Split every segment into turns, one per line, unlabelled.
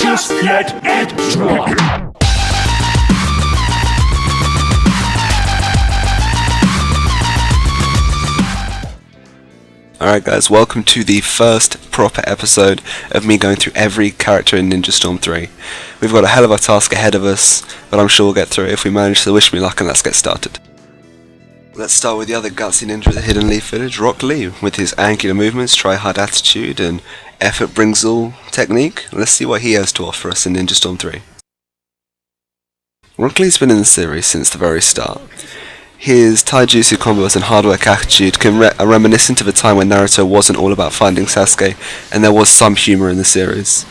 Just let it drop.
Alright guys, welcome to the first proper episode of me going through every character in Ninja Storm 3. We've got a hell of a task ahead of us, but I'm sure we'll get through it if we manage, so wish me luck and let's get started. Let's start with the other gutsy ninja of the Hidden Leaf Village, Rock Lee, with his angular movements, try-hard attitude, and effort brings all technique. Let's see what he has to offer us in Ninja Storm 3. Rock Lee's been in the series since the very start. His taijutsu combos and hard work attitude are reminiscent of a time when Naruto wasn't all about finding Sasuke, and there was some humour in the series.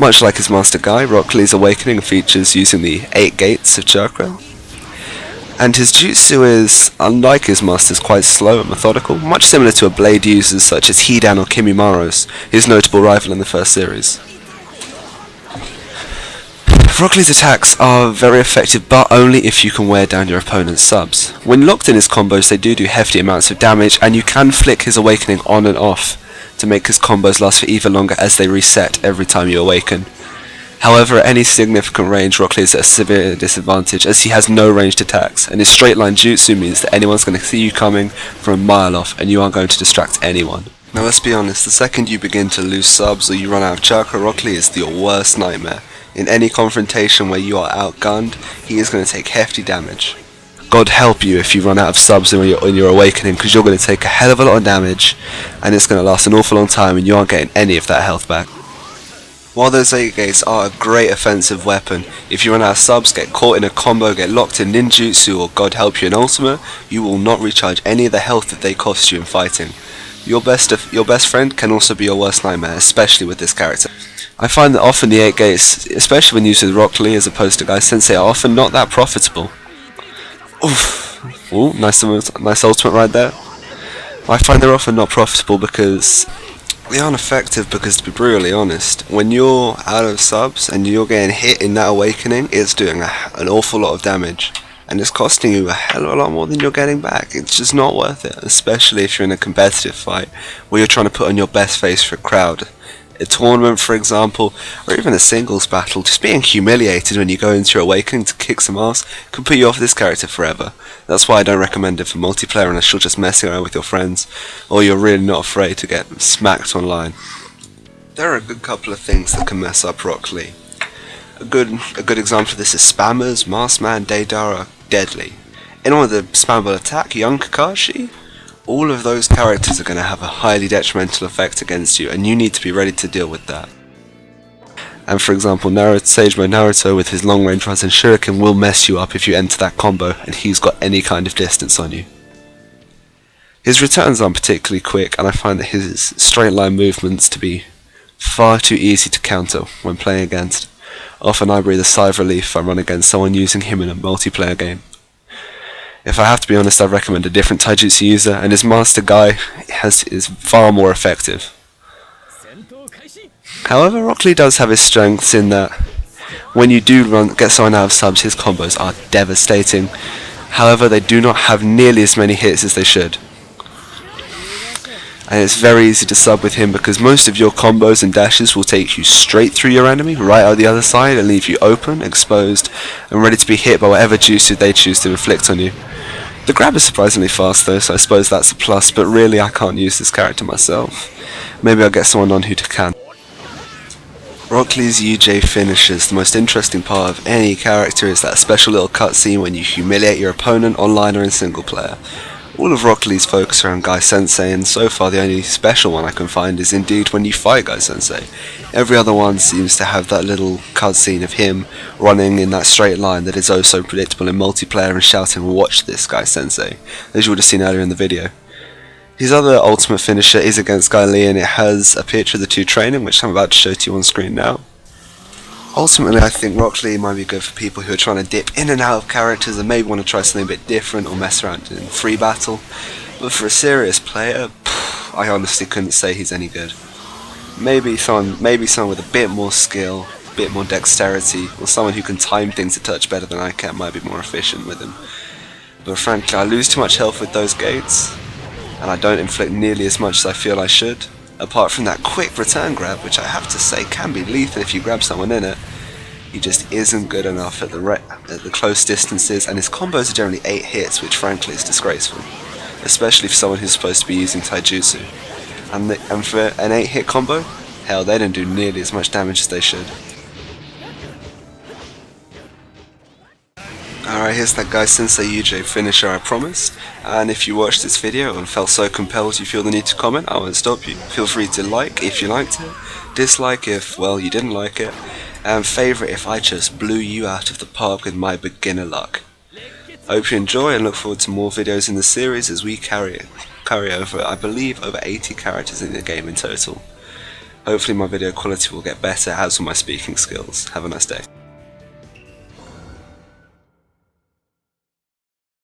Much like his master Guy, Rock Lee's awakening features using the 8 gates of chakra, and his jutsu is, unlike his master's, quite slow and methodical, much similar to a blade users such as Hidan or Kimimaro's, his notable rival in the first series. Rock Lee's attacks are very effective, but only if you can wear down your opponent's subs. When locked in his combos, they do hefty amounts of damage, and you can flick his awakening on and off to make his combos last for even longer as they reset every time you awaken. However, at any significant range, Rock Lee is at a severe disadvantage as he has no ranged attacks, and his straight line jutsu means that anyone's going to see you coming from a mile off and you aren't going to distract anyone. Now let's be honest, the second you begin to lose subs or you run out of chakra, Rock Lee is your worst nightmare. In any confrontation where you are outgunned, he is going to take hefty damage. God help you if you run out of subs in your awakening, because you're going to take a hell of a lot of damage and it's going to last an awful long time and you aren't getting any of that health back. While those 8 gates are a great offensive weapon, if you run out of subs, get caught in a combo, get locked in ninjutsu, or God help you in ultimate, you will not recharge any of the health that they cost you in fighting. Your best friend can also be your worst nightmare, especially with this character. I find that often the 8 gates, especially when used with Rock Lee as opposed to Guy Sensei, are often not that profitable. Oof. Ooh, nice ultimate right there. I find they're often not profitable because they aren't effective, because to be brutally honest, when you're out of subs and you're getting hit in that awakening, it's doing an awful lot of damage. And it's costing you a hell of a lot more than you're getting back. It's just not worth it, especially if you're in a competitive fight where you're trying to put on your best face for a crowd. A tournament, for example, or even a singles battle, just being humiliated when you go into your awakening to kick some ass can put you off this character forever. That's why I don't recommend it for multiplayer unless you're just messing around with your friends, or you're really not afraid to get smacked online. There are a good couple of things that can mess up Rock Lee. A good example of this is spammers, Maskman, Deidara, deadly. Anyone with a spammable attack, Young Kakashi, all of those characters are going to have a highly detrimental effect against you, and you need to be ready to deal with that. And for example, Sage Mode Naruto with his long range Rasen Shuriken will mess you up if you enter that combo and he's got any kind of distance on you. His returns aren't particularly quick, and I find that his straight line movements to be far too easy to counter when playing against. Often I breathe a sigh of relief if I run against someone using him in a multiplayer game. If I have to be honest, I recommend a different taijutsu user, and his master Guy is far more effective. However, Rock Lee does have his strengths in that when you do get someone out of subs, his combos are devastating. However, they do not have nearly as many hits as they should. And it's very easy to sub with him because most of your combos and dashes will take you straight through your enemy, right out the other side, and leave you open, exposed, and ready to be hit by whatever jutsu they choose to inflict on you. The grab is surprisingly fast though, so I suppose that's a plus, but really I can't use this character myself. Maybe I'll get someone on who can. Rock Lee's UJ finishes. The most interesting part of any character is that special little cutscene when you humiliate your opponent online or in single player. All of Rock Lee's focus around Guy Sensei, and so far the only special one I can find is indeed when you fight Guy Sensei. Every other one seems to have that little cutscene of him running in that straight line that is oh so predictable in multiplayer and shouting "Watch this, Guy Sensei," as you would have seen earlier in the video. His other ultimate finisher is against Guy Lee, and it has a picture of the two training, which I'm about to show to you on screen now. Ultimately, I think Rock Lee might be good for people who are trying to dip in and out of characters and maybe want to try something a bit different or mess around in free battle. But for a serious player, I honestly couldn't say he's any good. Maybe someone with a bit more skill, a bit more dexterity, or someone who can time things a touch better than I can might be more efficient with him. But frankly, I lose too much health with those gates, and I don't inflict nearly as much as I feel I should. Apart from that quick return grab, which I have to say can be lethal if you grab someone in it, he just isn't good enough at the close distances, and his combos are generally 8 hits, which frankly is disgraceful, especially for someone who's supposed to be using taijutsu. And for an 8 hit combo, hell, they don't do nearly as much damage as they should. Alright, here's that guy Sensei UJ finisher I promised, and if you watched this video and felt so compelled you feel the need to comment, I won't stop you. Feel free to like if you liked it, dislike if, well, you didn't like it, and favourite if I just blew you out of the park with my beginner luck. I hope you enjoy and look forward to more videos in the series as we carry over, I believe, over 80 characters in the game in total. Hopefully my video quality will get better, as will my speaking skills. Have a nice day.